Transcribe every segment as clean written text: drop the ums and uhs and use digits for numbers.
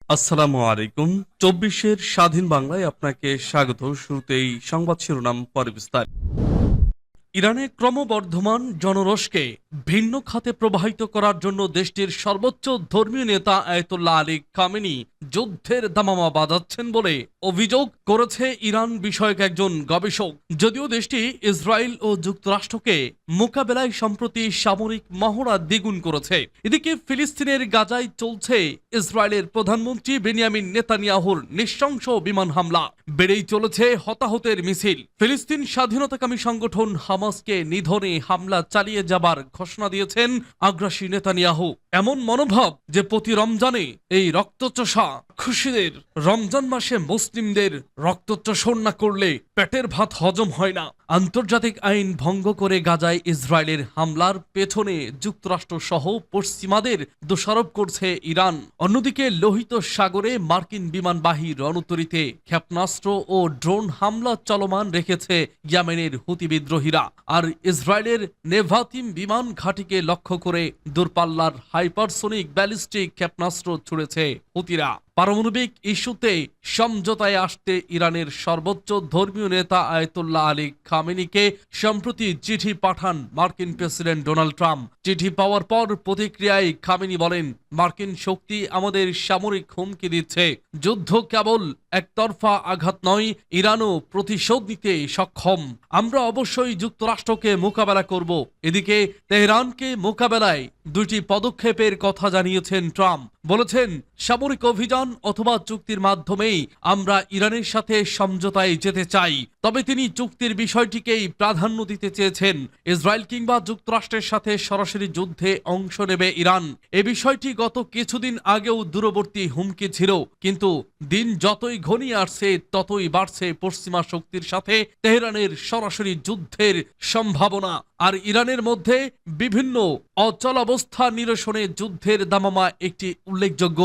আসসালামু আলাইকুম। ২৪-এর স্বাধীন বাংলায় আপনাকে স্বাগত। শুরুতেই সংবাদ শিরোনাম, পরে বিস্তারিত। ইরানে ক্রমবর্ধমান জনরোষকে ভিন্ন খাতে প্রবাহিত করার জন্য দেশটির সর্বোচ্চ ধর্মীয় নেতা আয়াতুল্লাহ আলী খামেনি যুদ্ধের দামামা বাজাচ্ছেন বলে অভিযোগ করেছে ইরান বিষয়ক একজন গবেষক। যদিও দেশটি ইসরায়েল ও যুক্তরাষ্ট্রকে মোকাবেলায় সম্প্রতি সামরিক মহড়া দ্বিগুণ করেছে। এদিকে ফিলিস্তিনের গাজায় চলছে ইসরায়েলের প্রধানমন্ত্রী বেনিয়ামিন নেতানিয়াহুর নৃশংস বিমান হামলা। বেড়েই চলেছে হতাহতের মিছিল। ফিলিস্তিন স্বাধীনতাকামী সংগঠন হামাসকে নিধনে হামলা চালিয়ে যাবার ঘোষণা দিয়েছেন আগ্রাসী নেতানিয়াহু। এমন মনোভাব যে প্রতি রমজানে এই রক্তচোষা খুশিদের রমজান মাসে মুসলিমদের রক্তচোষণ না করলে পেটের ভাত হজম হয় না। আন্তর্জাতিক আইন ভঙ্গ করে গাজায় ইসরায়েলের হামলার পেছনে যুক্তরাষ্ট্র সহ পশ্চিমাদের দোষারোপ করছে ইরান। অন্যদিকে লোহিত সাগরে মার্কিন বিমানবাহী রণতরীতে ক্ষেপণাস্ত্র ও ড্রোন হামলা চলমান রেখেছে ইয়েমেনের হুতি বিদ্রোহীরা। আর ইসরায়েলের নেভাতিম বিমান ঘাঁটিকে লক্ষ্য করে দূরপাল্লার হাইপারসোনিক ব্যালিস্টিক ক্ষেপণাস্ত্র ছুড়েছে হুতিরা। পারমাণবিক ইস্যুতে সমঝোতায় আসতে ইরানের সর্বোচ্চ ধর্মীয় নেতা আয়াতুল্লাহ আলী খামেনিকে সম্প্রতি চিঠি পাঠান মার্কিন প্রেসিডেন্ট ডোনাল্ড ট্রাম্প। চিঠি পাওয়ার পর প্রতিক্রিয়ায় খামেনি বলেন, মার্কিন শক্তি আমাদের সামরিক হুমকি দিচ্ছে। যুদ্ধ কেবল একতরফা আঘাত নয়, ইরানও প্রতিশোধ নিতে সক্ষম। আমরা অবশ্যই যুক্তরাষ্ট্রকে মোকাবেলা করব। এদিকে তেহরানকে মোকাবেলায় দুটি পদক্ষেপের কথা জানিয়েছেন ট্রাম্প। বলেছেন, সামরিক অভিযান অথবা চুক্তির মাধ্যমেই আমরা ইরানের সাথে সমঝোতায় যেতে চাই। তবে তিনি চুক্তির বিষয়টিকেই প্রাধান্য দিতে চেয়েছেন। ইসরায়েল কিংবা যুক্তরাষ্ট্রের সাথে সরাসরি যুদ্ধে অংশ নেবে ইরান, এ বিষয়টি গত কিছুদিন আগেও দূরবর্তী হুমকি ছিল। কিন্তু দিন যতই ঘনিয়ে আসছে ততই বাড়ছে পশ্চিমা শক্তির সাথে তেহরানের সরাসরি যুদ্ধের সম্ভাবনা। আর ইরানের মধ্যে বিভিন্ন অচলাবস্থা নিরসনে যুদ্ধের দামামা একটি উল্লেখযোগ্য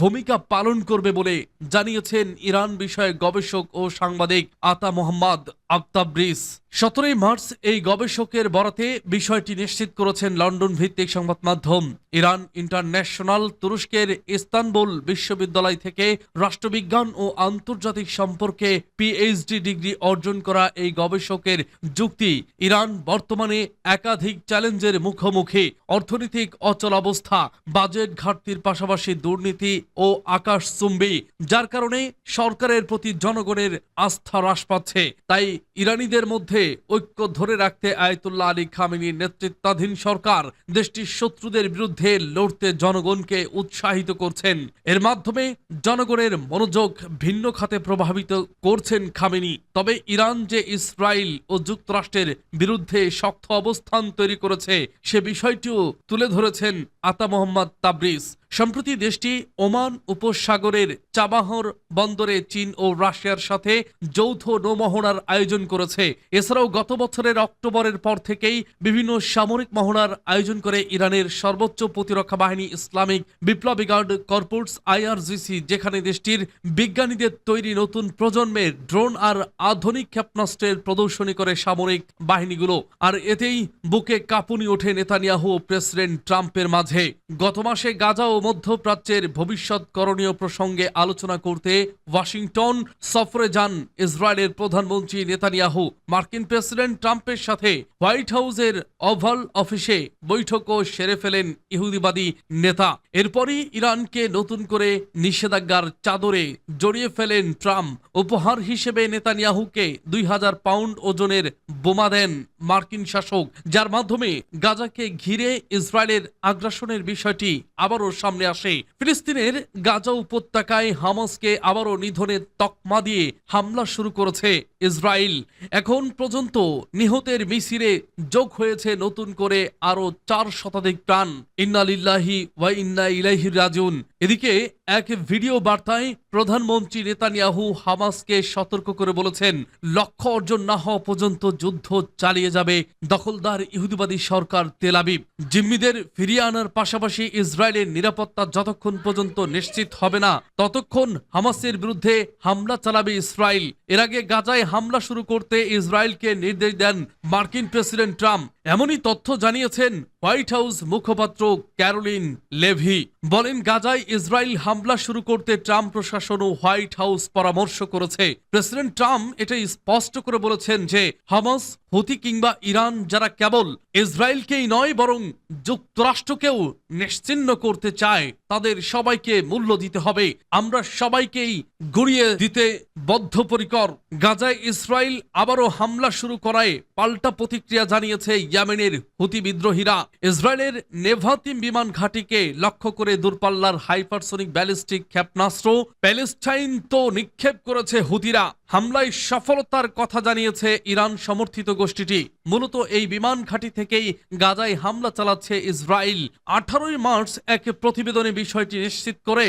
ভূমিকা পালন করবে বলে জানিয়েছেন ইরান বিষয়ক গবেষক ও সাংবাদিক আতা মোহাম্মদ আফতাবরিস। 17 মার্চ এই গবেষকের বরাতে বিষয়টি নিশ্চিত করেছেন লন্ডন ভিত্তিক সংবাদ মাধ্যম ইরান ইন্টারন্যাশনাল। তুরস্কের ইস্তানবুল বিশ্ববিদ্যালয় থেকে রাষ্ট্রবিজ্ঞান ও আন্তর্জাতিক সম্পর্কে পিএইচডি ডিগ্রি অর্জন করা এই গবেষকের যুক্তি, ইরান বর্তমানে একাধিক চ্যালেঞ্জের মুখোমুখি। অর্থনৈতিক অচলাবস্থা, বাজেট ঘাটতির পাশাপাশি দুর্নীতি ও আকাশচুম্বী, যার কারণে সরকারের প্রতি জনগণের আস্থা হ্রাস পাচ্ছে। তাই ইরানিদের মধ্যে ঐক্য ধরে রাখতে আয়াতুল্লাহ আলী খামেনির নেতৃত্বাধীন সরকার দেশটির শত্রুদের বিরুদ্ধে লড়তে জনগণকে উৎসাহিত করছেন। এর মাধ্যমে জনগণের মনোযোগ ভিন্ন খাতে প্রভাবিত করছেন খামেনি। তবে ইরান যে ইসরায়েল ও যুক্তরাষ্ট্রের বিরুদ্ধে শক্ত অবস্থান তৈরি করেছে সে বিষয়টিও তুলে ধরেছেন আতা মোহাম্মদ তাবরিজ। সম্প্রতি দেশটি ওমান উপসাগরের চাবাহর বন্দরে চীন ও রাশিয়ার সাথে যৌথ নৌমহড়ার আয়োজন করেছে। এছাড়াও গত বছরের অক্টোবরের পর থেকেই বিভিন্ন সামরিক মহড়ার আয়োজন করে ইরানের সর্বোচ্চ প্রতিরক্ষা বাহিনী ইসলামিক বিপ্লবী গার্ড কর্পস IRGC, যেখানে দেশটির বিজ্ঞানীদের তৈরি নতুন প্রজন্মের ড্রোন আর আধুনিক ক্ষেপণাস্ত্রের প্রদর্শনী করে সামরিক বাহিনীগুলো। আর এতেই বুকে কাঁপুনি ওঠে নেতানিয়াহু ও প্রেসিডেন্ট ট্রাম্পের মাঝে। গত মাসে গাজা ও মধ্যপ্রাচ্যের ভবিষ্যৎ করণীয় প্রসঙ্গে আলোচনা করতে ওয়াশিংটন সফরে যান ইসরায়েলের প্রধানমন্ত্রী নেতানিয়াহু। মার্কিন প্রেসিডেন্ট ট্রাম্পের সাথে হোয়াইট হাউসের ওভাল অফিসে বৈঠকও সেরে ফেলেন ইহুদিবাদী নেতা। এরপরই ইরানকে নতুন করে নিষেধাজ্ঞার চাদরে জড়িয়ে ফেলেন ট্রাম্প। উপহার হিসেবে নেতানিয়াহুকে 2000 পাউন্ড ওজনের বোমা দেন মার্কিন শাসক, যার মাধ্যমে গাজাকে ঘিরে ইসরায়েলের আগ্রাসনের বিষয়টি আবারও সামনে আসে। ফিলিস্তিনের গাজা উপত্যকায় হামাসকে আবারও নিধনের তকমা দিয়ে হামলা শুরু করেছে ইসরায়েল। এখন পর্যন্ত নিহতের মিছিলে যোগ হয়েছে নতুন করে আরো 4 শতাধিক প্রাণ। ইন্না লিল্লাহি ওয়া ইন্না ইলাইহি রাজিউন। এদিকে এক ভিডিও বার্তায় প্রধানমন্ত্রী নেতানিয়াহু হামাসকে সতর্ক করে বলেছেন, লক্ষ্য অর্জন না হওয়া পর্যন্ত যুদ্ধ চালিয়ে যাবে দখলদার ইহুদিবাদী সরকার তেল আবিব। জিম্মিদের ফিরিয়ে আনার পাশাপাশি ইসরায়েলের নিরাপত্তা যতক্ষণ পর্যন্ত নিশ্চিত হবে না ততক্ষণ হামাসের বিরুদ্ধে হামলা চালাবে ইসরায়েল। এর আগে গাজায় হামলা শুরু করতে ইসরায়েলকে নির্দেশ দেন মার্কিন প্রেসিডেন্ট ট্রাম্প। এমনই তথ্য জানিয়েছেন হোয়াইট হাউস মুখপাত্র ক্যারোলিন লেভি বলেন, গাজায় ইসরায়েল হামলা শুরু করতে ট্রাম্প প্রশাসন ও হোয়াইট হাউস পরামর্শ করেছে। প্রেসিডেন্ট ট্রাম্প এটাই স্পষ্ট করে বলেছেন যে হামাস, হুতি কিংবা ইরান যারা কেবল ইসরায়েলকেই নয় বরং যুক্তরাষ্ট্রকেও নিশ্চিহ্ন করতে চায়, তাদের সবাইকে মূল্য দিতে হবে। আমরা সবাইকেই গুড়িয়ে দিতে বদ্ধপরিকর। গাজায় ইসরায়েল আবারও হামলা শুরু করায় পাল্টা প্রতিক্রিয়া জানিয়েছে ইয়েমেনের হুতি বিদ্রোহীরা। ইসরায়েলের নেভাতিম বিমান ঘাঁটিকে লক্ষ্য করে দূরপাল্লার হাইপারসোনিক ব্যালিস্টিক ক্ষেপণাস্ত্র প্যালেস্টাইন তো নিক্ষেপ করেছে হুতিরা। হামলায় সফলতার কথা জানিয়েছে ইরান সমর্থিত গোষ্ঠীটি। মূলত এই বিমান ঘাঁটি থেকেই গাজায় হামলা চালাচ্ছে ইসরায়েল। 18 মার্চ এক প্রতিবেদনে বিষয়টি নিশ্চিত করে